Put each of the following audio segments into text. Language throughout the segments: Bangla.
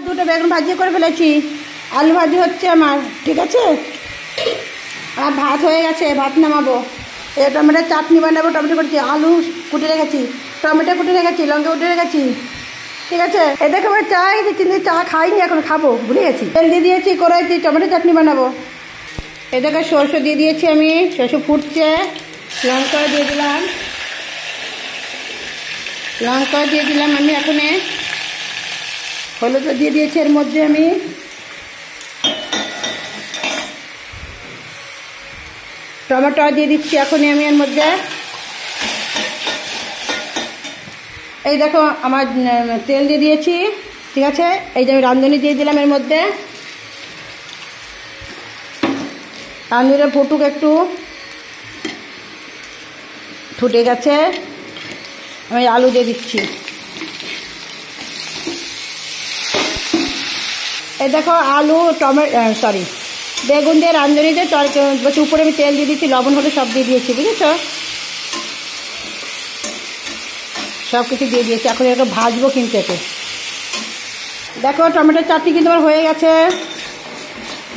দুটো বেগুন ভাজি করে ফেলেছি, আলু ভাজি হচ্ছে আমার, ঠিক আছে। আর ভাত হয়ে গেছে, ভাত নামাবো। এই টমেটোর চাটনি বানাবো, টমেটো কুটি, আলু কুটে রেখেছি, টমেটো কুটে রেখেছি, লঙ্কা কুটে রেখেছি, ঠিক আছে। এ দেখো আমার চা গেছি, কিন্তু চা খাইনি, এখন খাবো, ভুলে গেছি। তেল দিয়ে দিয়েছি, কড়াইতে টমেটো চাটনি বানাবো। এ দেখো সরষে দিয়ে দিয়েছি আমি, সরষে ফুটছে, লঙ্কা দিয়ে দিলাম, লঙ্কা দিয়ে দিলাম আমি এখানে, হলুদ দিয়ে দিয়েছি এর মধ্যে আমি, টমেটো দিয়ে দিচ্ছি এখনই আমি এর মধ্যে। এই দেখো আমার তেল দিয়ে দিয়েছি, ঠিক আছে। এই যে আমি রাঁধুনি দিয়ে দিলাম এর মধ্যে, রাঁধুনিটা ফুটুক একটু, ফুটে গেছে, আমি আলু দিয়ে দিচ্ছি। এই দেখো আলু টমেটো বেগুন দিয়ে রাঁধুনি দিয়ে তরকারি উপরে আমি তেল দিয়ে দিচ্ছি, লবণ হলে সব দিয়ে দিয়েছি, বুঝেছো, সব কিছু দিয়ে দিয়েছি। এখন একটু ভাজবো কিন্তু এতে। দেখো টমেটোর চাটনি কিন্তু আমার হয়ে গেছে,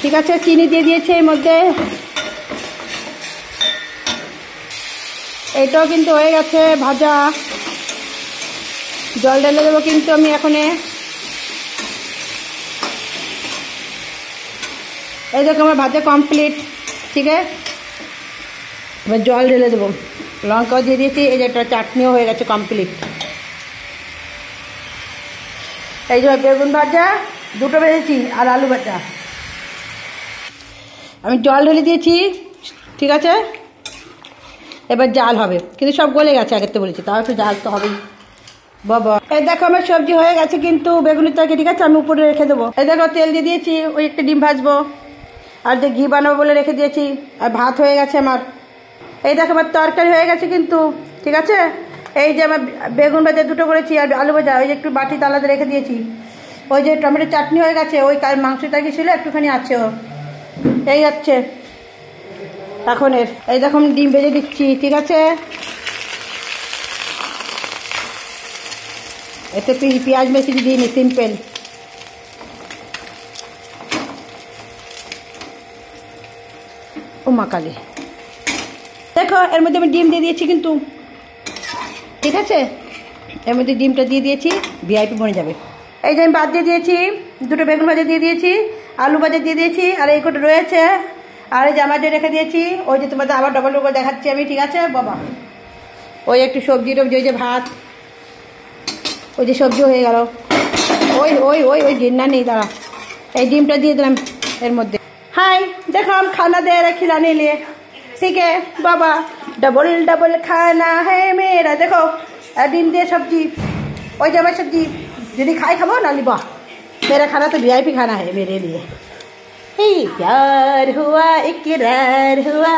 ঠিক আছে। চিনি দিয়ে দিয়েছি এর মধ্যে, এটাও কিন্তু হয়ে গেছে ভাজা। জল ঢেলে দেবো কিন্তু আমি এখানে। এই দেখো আমার ভাজা কমপ্লিট, ঠিক আছে। এবার জল ঢেলে দেবো, লঙ্কাও দিয়ে দিয়েছি, এই যে একটা চাটনিও হয়ে গেছে কমপ্লিট। এই যে বেগুন ভাজা দুটো ভেজেছি আর আলু ভাজা, আমি জল ঢেলে দিয়েছি, ঠিক আছে। এবার জাল হবে, কিন্তু সব গলে গেছে, আগের তো বলেছি, তাও একটু জাল তো হবেই বাবা। এই দেখো আমার সবজি হয়ে গেছে কিন্তু বেগুনের তরকারি, ঠিক আছে, আমি উপরে রেখে দেবো। এই দেখো তেল দিয়ে দিয়েছি, ওই একটা ডিম ভাজবো, আর যে ঘি বানাবো বলে রেখে দিয়েছি, আর ভাত হয়ে গেছে আমার। এই দেখো আমার তরকারি হয়ে গেছে কিন্তু, ঠিক আছে। এই যে আমার বেগুন ভাজা দুটো করেছি আর আলু ভাজা, ওই যে একটু বাটি তালাতে রেখে দিয়েছি। ওই যে টমেটো চাটনি হয়ে গেছে, ওই মাংস তরকারি ছিল একটুখানি আছে, ও এই হচ্ছে এখন এর। এই দেখো ডিম ভেজে দিচ্ছি, ঠিক আছে। এতে পেঁয়াজ বেশি দিইনি, সিম্পল। ও মা কালী, দেখো এর মধ্যে আমি ডিম দিয়ে দিয়েছি কিন্তু, ঠিক আছে। এর মধ্যে ডিমটা দিয়ে দিয়েছি, ভিআইপি বনে যাবে। এই যে আমি ভাত দিয়ে দিয়েছি, দুটো বেগুন ভাজা দিয়ে দিয়েছি, আলু ভাজা দিয়ে দিয়েছি, আর এই কটা রয়েছে, আর এই যে আমার যে রেখে দিয়েছি, ওই যে তোমাদের আবার ডবল করে দেখাচ্ছি আমি, ঠিক আছে বাবা। ওই একটু সবজি টবজি, ওই যে ভাত, ওই যে সবজি হয়ে গেল, ওই ওই ওই ওই জিন্না নেই, দাঁড়া। এই ডিমটা দিয়ে দিলাম এর মধ্যে। हाय देखो हम खाना दे रहे खिलाने लिए, ठीक है बाबा। डबल डबल खाना है मेरा, देखो डिम दे सब्जी, और जब सब्जी यदि खाए खाबो ना लिबा, मेरा खाना तो वीआईपी खाना है मेरे लिए। प्यार हुआ इकरार हुआ,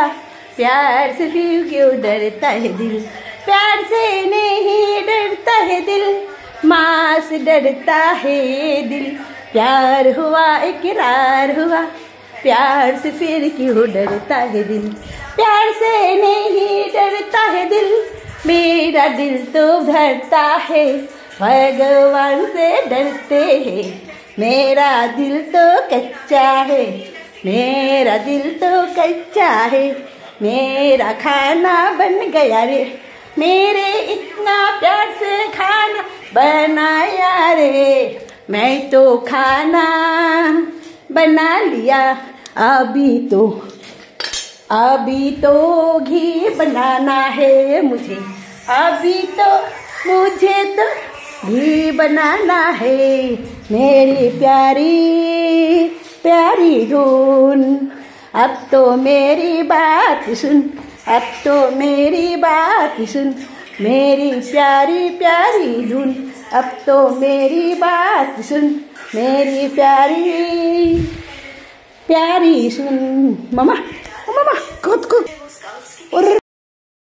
प्यार से क्यों डरता है दिल, प्यार से नहीं डरता है दिल, माँ से डरता है दिल। प्यार हुआ इकरार हुआ, प्यार से फिर क्यों डरता है दिल, प्यार से नहीं डरता है दिल, मेरा दिल तो डरता है, भगवान से डरते हैं, मेरा दिल तो कच्चा है, मेरा दिल तो कच्चा है, मेरा खाना बन गया रे, मेरे इतना प्यार से खाना बनाया रे, मैं तो खाना बना लिया, अभी तो घी बनाना है मुझे, अभी तो मुझे तो घी बनाना है, मेरी प्यारी प्यारी धुन, अब तो मेरी बात सुन, अब तो मेरी बात सुन, मेरी प्यारी प्यारी धुन, अब तो मेरी बात सुन, मेरी प्यारी प्यारी सुन। मामा मामा खुद